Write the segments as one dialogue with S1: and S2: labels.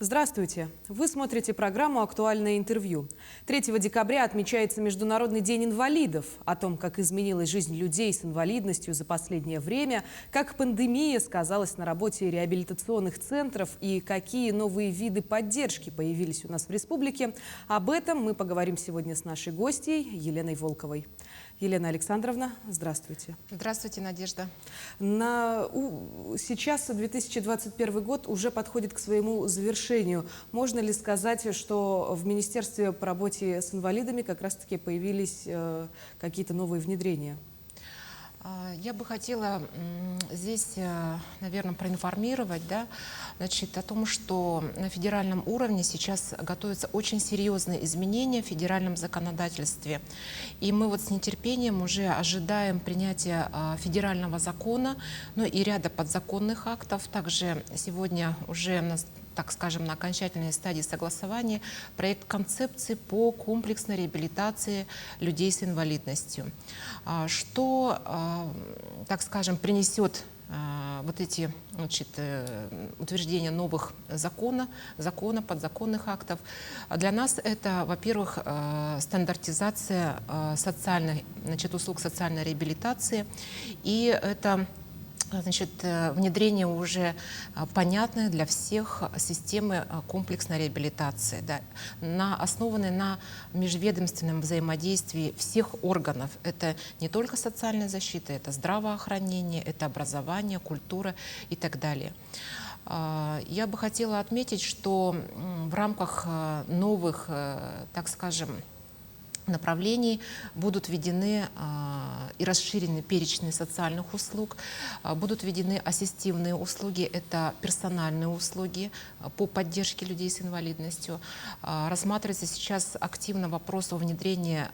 S1: Здравствуйте! Вы смотрите программу «Актуальное интервью». 3 декабря отмечается Международный день инвалидов. О том, как изменилась жизнь людей с инвалидностью за последнее время, как пандемия сказалась на работе реабилитационных центров и какие новые виды поддержки появились у нас в республике. Об этом мы поговорим сегодня с нашей гостьей Еленой Волковой. Елена Александровна, здравствуйте.
S2: Здравствуйте, Надежда.
S1: Сейчас 2021 год уже подходит к своему завершению. Можно ли сказать, что в Министерстве по работе с инвалидами как раз-таки появились какие-то новые внедрения?
S2: Я бы хотела здесь, наверное, проинформировать, о том, что на федеральном уровне сейчас готовятся очень серьезные изменения в федеральном законодательстве. И мы вот с нетерпением уже ожидаем принятия федерального закона, ну и ряда подзаконных актов. Также сегодня уже так скажем, на окончательной стадии согласования проект концепции по комплексной реабилитации людей с инвалидностью. Что, так скажем, принесет вот эти утверждения новых закона, подзаконных актов. Для нас это, во-первых, стандартизация услуг социальной реабилитации, и это внедрение уже понятной для всех системы комплексной реабилитации, основанной на межведомственном взаимодействии всех органов. Это не только социальная защита, это здравоохранение, это образование, культура и так далее. Я бы хотела отметить, что в рамках новых, так скажем, направлений будут введены и расширены перечни социальных услуг, будут введены ассистивные услуги, это персональные услуги по поддержке людей с инвалидностью. Рассматривается сейчас активно вопрос о внедрении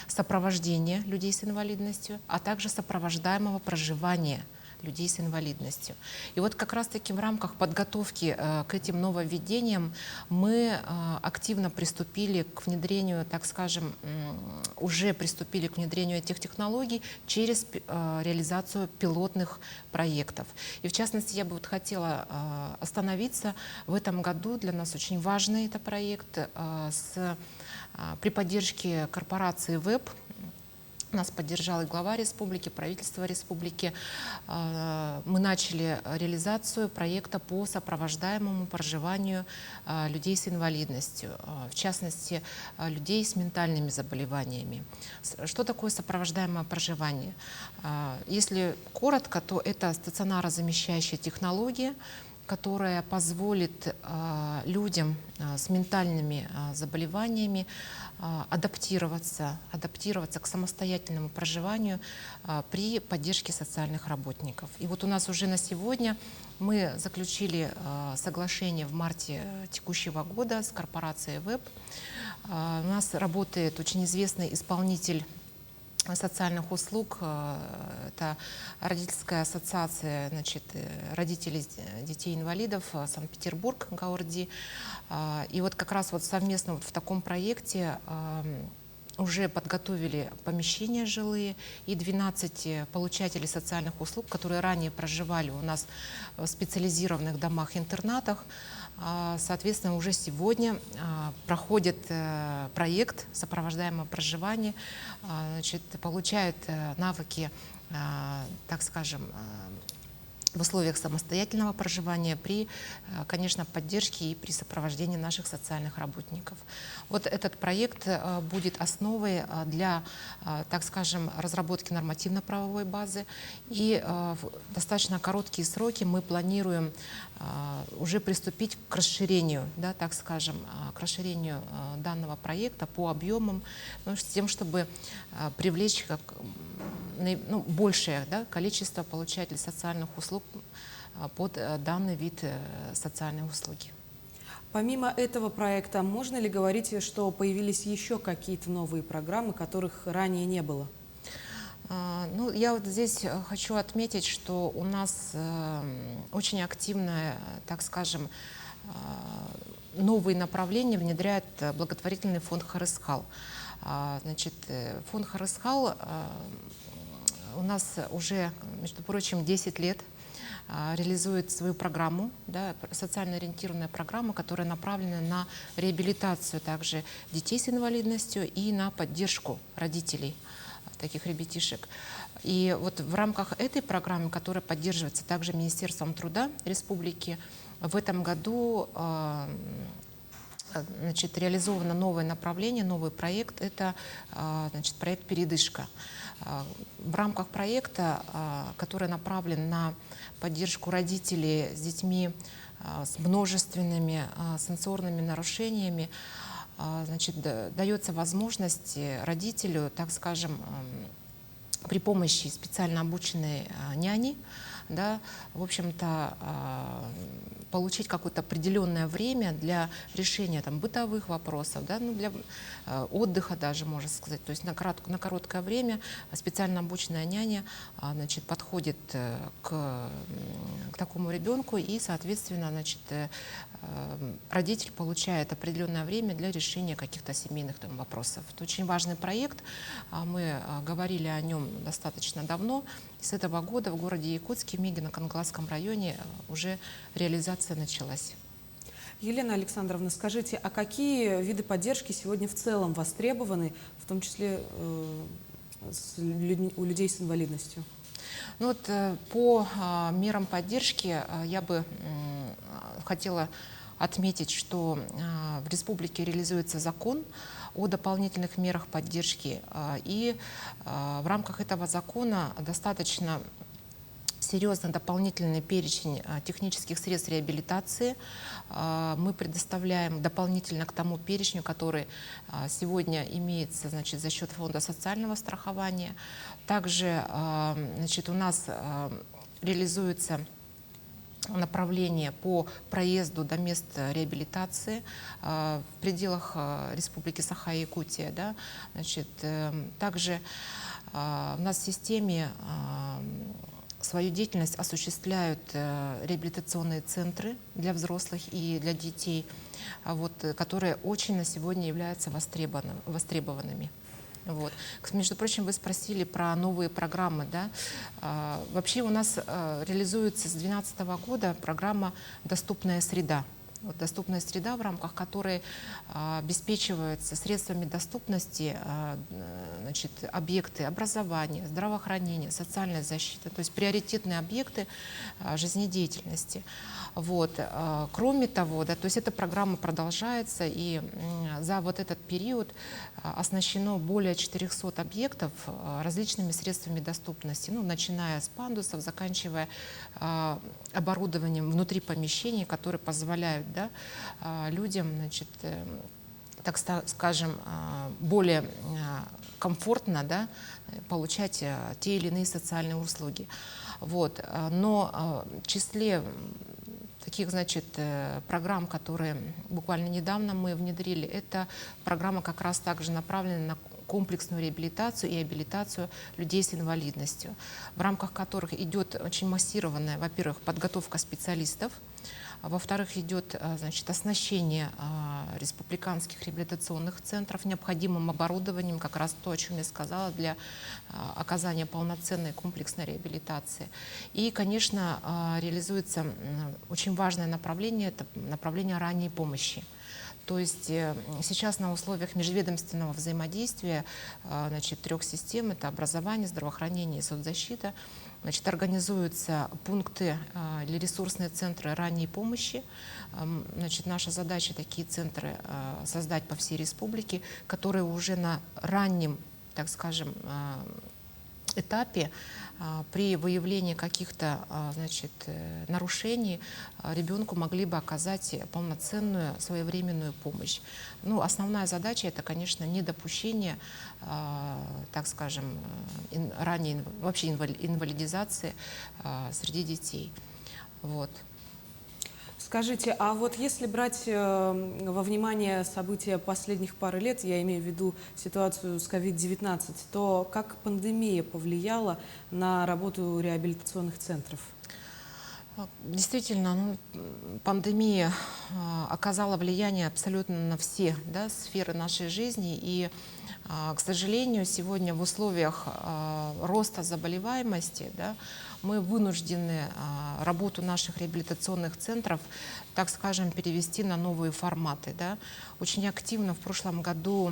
S2: сопровождения людей с инвалидностью, а также сопровождаемого проживания людей с инвалидностью. И вот как раз-таки в рамках подготовки к этим нововведениям мы активно приступили к внедрению, так скажем, уже приступили к внедрению этих технологий через реализацию пилотных проектов. И в частности, я бы хотела остановиться в этом году. Для нас очень важный это проект при поддержке корпорации ВЭБ. Нас поддержал и глава республики, правительство республики. Мы начали реализацию проекта по сопровождаемому проживанию людей с инвалидностью, в частности, людей с ментальными заболеваниями. Что такое сопровождаемое проживание? Если коротко, то это стационарозамещающая технология, которая позволит людям с ментальными заболеваниями адаптироваться к самостоятельному проживанию при поддержке социальных работников. И вот у нас уже на сегодня мы заключили соглашение в марте текущего года с корпорацией ВЭБ. У нас работает очень известный исполнитель социальных услуг, это родительская ассоциация родителей детей-инвалидов Санкт-Петербург, ГАОРДИ. И вот как раз совместно в таком проекте уже подготовили помещения жилые, и 12 получателей социальных услуг, которые ранее проживали у нас в специализированных домах-интернатах, соответственно, уже сегодня проходит проект сопровождаемого проживания, получают навыки, так скажем, в условиях самостоятельного проживания при, конечно, поддержке и при сопровождении наших социальных работников. Вот этот проект будет основой для, так скажем, разработки нормативно-правовой базы. И в достаточно короткие сроки мы планируем уже приступить к расширению, так скажем, к расширению данного проекта по объемам, с тем, чтобы привлечь большее количество получателей социальных услуг под данный вид социальной услуги.
S1: Помимо этого проекта, можно ли говорить, что появились еще какие-то новые программы, которых ранее не было?
S2: Я вот здесь хочу отметить, что у нас очень активное, так скажем, новые направления внедряет благотворительный фонд «Харысхал». Фонд «Харысхал» у нас уже, между прочим, 10 лет реализует свою программу, да, социально ориентированная программа, которая направлена на реабилитацию также детей с инвалидностью и на поддержку родителей таких ребятишек. И вот в рамках этой программы, которая поддерживается также Министерством труда Республики, в этом году значит, реализовано новое направление, новый проект. Это значит, проект «Передышка». В рамках проекта, который направлен на поддержку родителей с детьми с множественными сенсорными нарушениями, значит, дается возможность родителю, так скажем, при помощи специально обученной няни, да, в общем-то, получить какое-то определенное время для решения там, бытовых вопросов, да, ну, для отдыха даже, можно сказать. То есть на короткое время специально обученная няня значит, подходит к такому ребенку, и, соответственно, значит, родитель получает определенное время для решения каких-то семейных там, вопросов. Это очень важный проект. Мы говорили о нем достаточно давно. С этого года в городе Якутске, в Мегино-Кангаласском районе уже реализация началась.
S1: Елена Александровна, скажите, а какие виды поддержки сегодня в целом востребованы, в том числе у людей с инвалидностью?
S2: Ну вот, по мерам поддержки я бы хотела отметить, что в республике реализуется закон о дополнительных мерах поддержки. И в рамках этого закона достаточно серьезный дополнительный перечень технических средств реабилитации. Мы предоставляем дополнительно к тому перечню, который сегодня имеется, значит, за счет фонда социального страхования. Также, значит, у нас реализуется направление по проезду до мест реабилитации в пределах Республики Саха-Якутия. Да? Значит, также у нас в системе свою деятельность осуществляют реабилитационные центры для взрослых и для детей, вот, которые очень на сегодня являются востребованными. Вот. Между прочим, вы спросили про новые программы. Да? Вообще у нас реализуется с 2012 года программа «Доступная среда». Вот «Доступная среда», в рамках которой обеспечиваются средствами доступности значит, объекты образования, здравоохранения, социальной защиты, то есть приоритетные объекты жизнедеятельности. Вот. Кроме того, да, то есть эта программа продолжается, и за вот этот период оснащено более 400 объектов различными средствами доступности, ну, начиная с пандусов, заканчивая оборудованием внутри помещений, которые позволяют, да, людям, значит, так скажем, более комфортно, да, получать те или иные социальные услуги. Вот. Но в числе таких, значит, программ, которые буквально недавно мы внедрили, это программа как раз также направлена на комплексную реабилитацию и абилитацию людей с инвалидностью, в рамках которых идет очень массированная, во-первых, подготовка специалистов, во-вторых, идет, значит, оснащение республиканских реабилитационных центров необходимым оборудованием, как раз то, о чем я сказала, для оказания полноценной комплексной реабилитации. И, конечно, реализуется очень важное направление, это направление ранней помощи. То есть сейчас на условиях межведомственного взаимодействия, значит, 3 систем, это образование, здравоохранение и соцзащита, значит, организуются пункты или ресурсные центры ранней помощи. Значит, наша задача такие центры создать по всей республике, которые уже на раннем, так скажем, этапе при выявлении каких-то, значит, нарушений ребенку могли бы оказать полноценную своевременную помощь. Ну, основная задача — это, конечно, недопущение, так скажем, ранней вообще инвалидизации среди детей. Вот.
S1: Скажите, а вот если брать во внимание события последних пары лет, я имею в виду ситуацию с COVID-19, то как пандемия повлияла на работу реабилитационных центров?
S2: Действительно, пандемия оказала влияние абсолютно на все, да, сферы нашей жизни. И, к сожалению, сегодня в условиях роста заболеваемости, да, мы вынуждены работу наших реабилитационных центров, так скажем, перевести на новые форматы. Да. Очень активно в прошлом году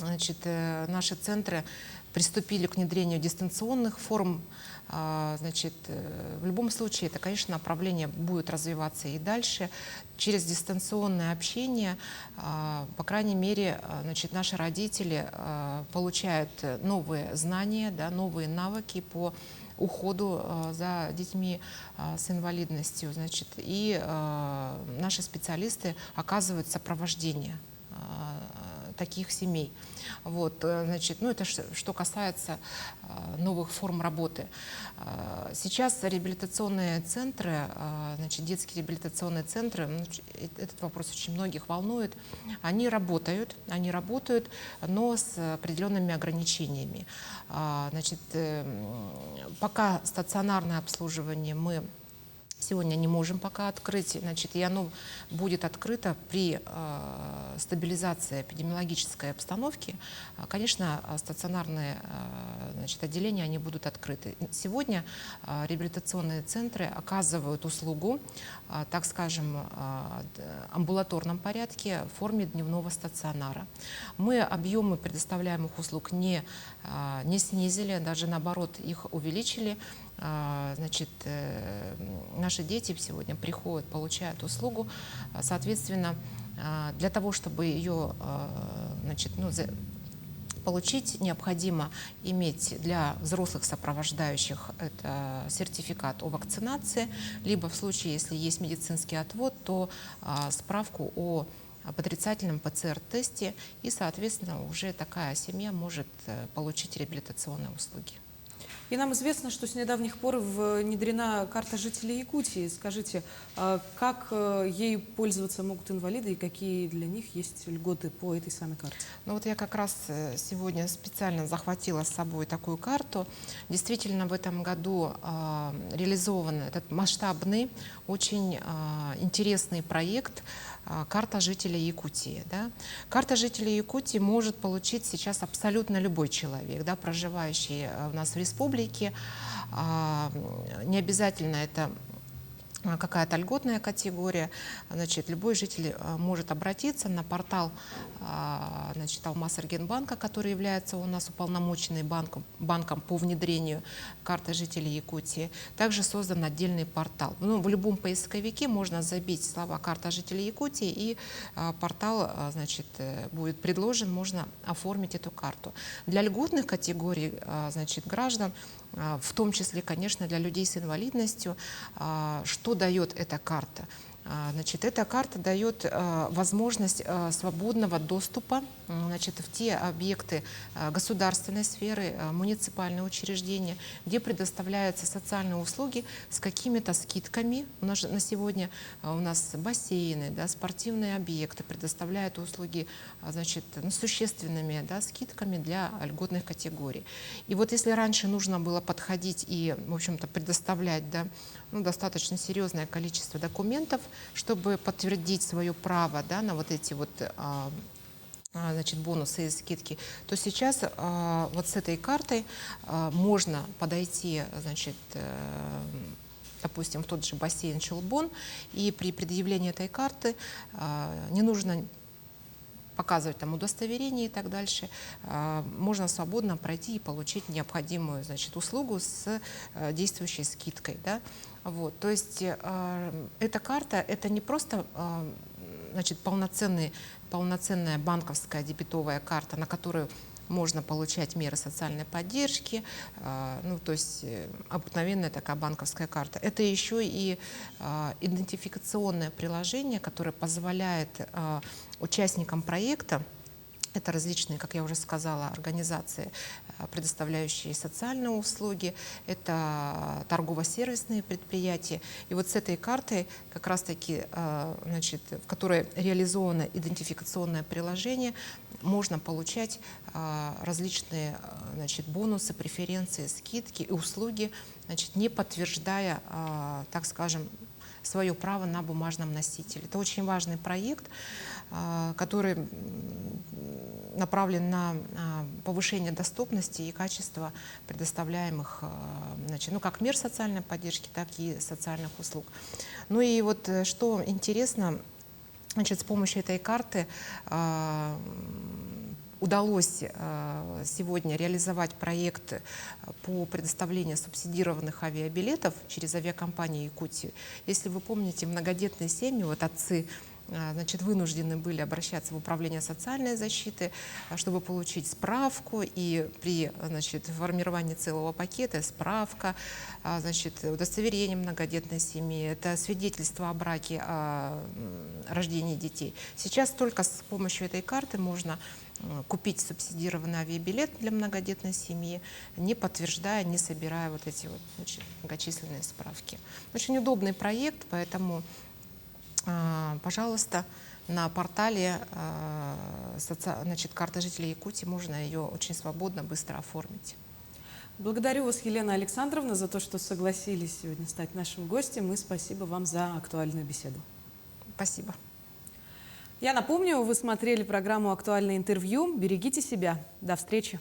S2: наши центры приступили к внедрению дистанционных форм. В любом случае, это, конечно, направление будет развиваться и дальше. Через дистанционное общение, по крайней мере, наши родители получают новые знания, да, новые навыки по уходу за детьми с инвалидностью. И наши специалисты оказывают сопровождение таких семей. Это что касается новых форм работы. Сейчас реабилитационные центры, детские реабилитационные центры, этот вопрос очень многих волнует, они работают, но с определенными ограничениями. Пока стационарное обслуживание мы сегодня не можем пока открыть, и оно будет открыто при стабилизации эпидемиологической обстановки. Конечно, стационарные отделения они будут открыты. Сегодня реабилитационные центры оказывают услугу, так скажем, амбулаторном порядке в форме дневного стационара. Мы объемы предоставляемых услуг не снизили, даже наоборот их увеличили. Наши дети сегодня приходят, получают услугу. Соответственно, для того, чтобы ее получить, необходимо иметь для взрослых сопровождающих это сертификат о вакцинации, либо в случае, если есть медицинский отвод, то справку об отрицательном ПЦР-тесте, и, соответственно, уже такая семья может получить реабилитационные услуги.
S1: И нам известно, что с недавних пор внедрена карта жителей Якутии. Скажите, как ею пользоваться могут инвалиды и какие для них есть льготы по этой самой карте?
S2: Я как раз сегодня специально захватила с собой такую карту. Действительно, в этом году реализован этот масштабный, очень интересный проект «Карта жителей Якутии». Да? Карта жителей Якутии может получить сейчас абсолютно любой человек, да, проживающий у нас в республике. Не обязательно это какая-то льготная категория. Любой житель может обратиться на портал Алмаз-Эргенбанка, который является у нас уполномоченным банком по внедрению карты жителей Якутии. Также создан отдельный портал. В любом поисковике можно забить слова «карта жителей Якутии», и портал будет предложен, можно оформить эту карту. Для льготных категорий граждан, в том числе, конечно, для людей с инвалидностью, что дает эта карта? Эта карта дает возможность свободного доступа в те объекты государственной сферы, муниципальные учреждения, где предоставляются социальные услуги с какими-то скидками. На сегодня у нас бассейны, да, спортивные объекты предоставляют услуги существенными, да, скидками для льготных категорий. И если раньше нужно было подходить и, в общем-то, предоставлять, да, достаточно серьезное количество документов, чтобы подтвердить свое право, да, на эти бонусы и скидки, то сейчас с этой картой можно подойти, допустим, в тот же бассейн Чулбон, и при предъявлении этой карты не нужно показывать там удостоверение и так дальше, можно свободно пройти и получить необходимую послугу с действующей скидкой. Да? То есть эта карта — это не просто полноценная банковская дебетовая карта, на которую можно получать меры социальной поддержки, то есть обыкновенная такая банковская карта. Это еще и идентификационное приложение, которое позволяет участникам проекта, это различные, как я уже сказала, организации, предоставляющие социальные услуги, это торгово-сервисные предприятия. И с этой картой, как раз-таки, в которой реализовано идентификационное приложение, можно получать различные значит, бонусы, преференции, скидки и услуги, значит, не подтверждая, так скажем, свое право на бумажном носителе. Это очень важный проект, который направлен на повышение доступности и качества предоставляемых, значит, ну, как мер социальной поддержки, так и социальных услуг. Ну и вот что интересно, значит, с помощью этой карты удалось сегодня реализовать проект по предоставлению субсидированных авиабилетов через авиакомпанию Якутии. Если вы помните, многодетные семьи, вот отцы, значит, вынуждены были обращаться в управление социальной защиты, чтобы получить справку, и при, значит, формировании целого пакета справка, значит, удостоверение многодетной семьи, это свидетельство о браке, о рождении детей. Сейчас только с помощью этой карты можно купить субсидированный авиабилет для многодетной семьи, не подтверждая, не собирая вот эти вот, значит, многочисленные справки. Очень удобный проект, поэтому пожалуйста, на портале значит, карта жителей Якутии можно ее очень свободно, быстро оформить.
S1: Благодарю вас, Елена Александровна, за то, что согласились сегодня стать нашим гостем, и спасибо вам за актуальную беседу.
S2: Спасибо.
S1: Я напомню, вы смотрели программу «Актуальное интервью». Берегите себя. До встречи.